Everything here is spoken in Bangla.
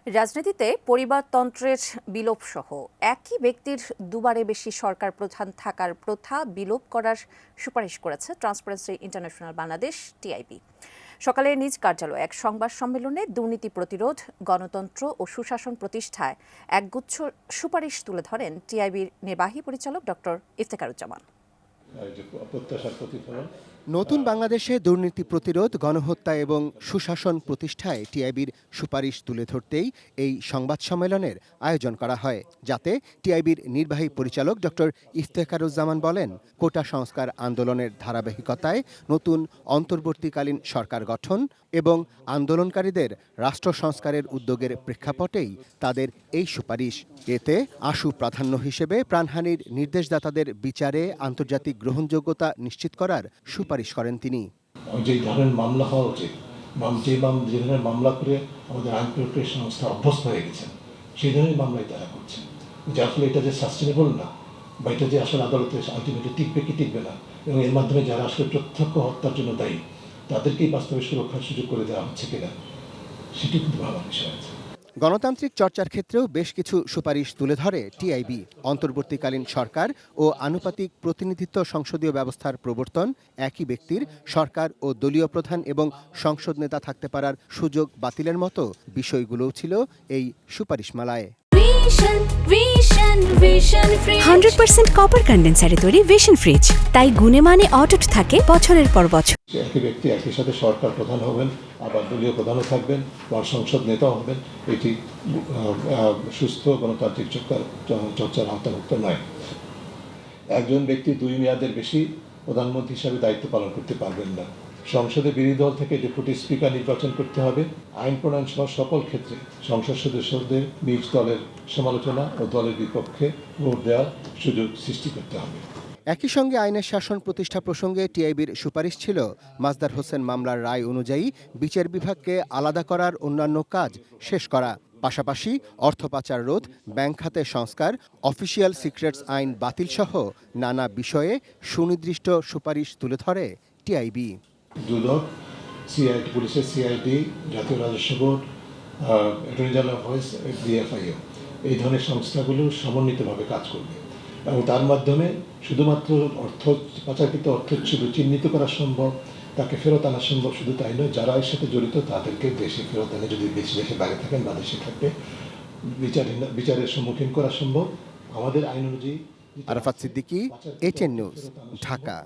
রাজনীতিতে পরিবারতন্ত্রের বিলোপসহ একই ব্যক্তির দুবারে বেশি সরকার প্রধান থাকার প্রথা বিলোপ করার সুপারিশ করেছে ট্রান্সপারেন্সি ইন্টারন্যাশনাল বাংলাদেশ টিআইবি। সকালে নিজ কার্যালয়ে এক সংবাদ সম্মেলনে দুর্নীতি প্রতিরোধ, গণতন্ত্র ও সুশাসন প্রতিষ্ঠায় একগুচ্ছ সুপারিশ তুলে ধরেন টিআইবির নির্বাহী পরিচালক ডক্টর ইফতেখারুজ্জামান। নতুন বাংলাদেশে দুর্নীতি প্রতিরোধ, গণহত্যা এবং সুশাসন প্রতিষ্ঠায় টিআইবির সুপারিশ তুলে ধরতেই এই সংবাদ সম্মেলনের আয়োজন করা হয়, যাতে টিআইবির নির্বাহী পরিচালক ডক্টর ইফতেখারুজ্জামান বলেন, কোটা সংস্কার আন্দোলনের ধারাবাহিকতায় নতুন অন্তর্বর্তীকালীন সরকার গঠন এবং আন্দোলনকারীদের রাষ্ট্র সংস্কারের উদ্যোগের প্রেক্ষাপটেই তাদের এই সুপারিশ। এতে আশু প্রাধান্য হিসেবে প্রাণহানির নির্দেশদাতাদের বিচারে আন্তর্জাতিক গ্রহণযোগ্যতা নিশ্চিত করার সুপারিশ করেন তিনি। যে ধরনের মামলা হওয়া উচিত, যে ধরনের মামলা করে আমাদের আইন প্রক্রিয়া সংস্থা অভ্যস্ত হয়ে গেছেন, সেই ধরনের মামলাই তারা করছেন। যার ফলে এটা যে সাস্টেনেবল না, বা এটা যে আসলে আদালতে আলটিমেটলি টিকবে কি টিকবে না, এবং এর মাধ্যমে যারা আসলে প্রত্যক্ষ হত্যার জন্য দায়ী তাদেরকেই বাস্তবে সুরক্ষার সুযোগ করে দেওয়া হচ্ছে কিনা, সেটি কিন্তু ভাবার বিষয় আছে। গণতান্ত্রিক চর্চার ক্ষেত্রেও বেশ কিছু সুপারিশ তুলে ধরে টিআইবি। অন্তর্বর্তীকালীন সরকার ও আনুপাতিক প্রতিনিধিত্ব সংসদীয় ব্যবস্থার প্রবর্তন, একই ব্যক্তির সরকার ও দলীয় প্রধান এবং সংসদ নেতা থাকতে পারার সুযোগ বাতিলের মতো বিষয়গুলোও ছিল এই সুপারিশমালায়। 100% কপার কন্ডেন্সারে তৈরি ভিশন ফ্রিজ, তাই গুণে মানে অটুট থাকে বছরের পর বছর। একই ব্যক্তি একই সাথে সরকার প্রধান হবেন, আবার দলীয় প্রধানও থাকবেন, বা সংসদ নেতাও হবেন, এটি সুস্থ গণতান্ত্রিক চর্চার আওতাভুক্ত নয়। একজন ব্যক্তি 2 মেয়াদের বেশি প্রধানমন্ত্রী হিসাবে দায়িত্ব পালন করতে পারবেন না। সংসদে বিরোধী দল থেকে ডেপুটি স্পিকার নির্বাচন করতে হবে। আইন প্রণয়ন সহ সকল ক্ষেত্রে সংসদ সদস্যদের নিজ দলের সমালোচনা ও দলের বিপক্ষে ভোট দেওয়ার সুযোগ সৃষ্টি করতে হবে। একই সঙ্গে আইনের শাসন প্রতিষ্ঠা প্রসঙ্গে টিআইবির সুপারিশ ছিল, মাজদার হোসেন মামলার রায় অনুযায়ী বিচার বিভাগকে আলাদা করার অন্যান্য কাজ শেষ করা, পাশাপাশি অর্থ পাচার রোধ, ব্যাংক খাতে সংস্কার, অফিসিয়াল সিক্রেটস আইন বাতিল সহ নানা বিষয়ে সুনির্দিষ্ট সুপারিশ তুলে ধরে টিআইবি। দুদক, সিআইডি, পুলিশের সিআইডি, জাতীয় রাজস্ব বোর্ড, অ্যাটর্নি জেনারেল অফিস, ডিএফআইও, এই ধরনের সংস্থাগুলো সমন্বিতভাবে কাজ করবে এবং তার মাধ্যমে শুধুমাত্র পাচারকৃত অর্থ শুধু চিহ্নিত করা সম্ভব, তাকে ফেরত আনা সম্ভব। শুধু তাই নয়, যারা এর সাথে জড়িত তাদেরকে দেশে ফেরত আনে, যদি দেশের বাইরে থাকেন বা দেশে থাকবে, বিচারের সম্মুখীন করা সম্ভব আমাদের আইন অনুযায়ী। Arafat Siddiqui, ATN news, Dhaka.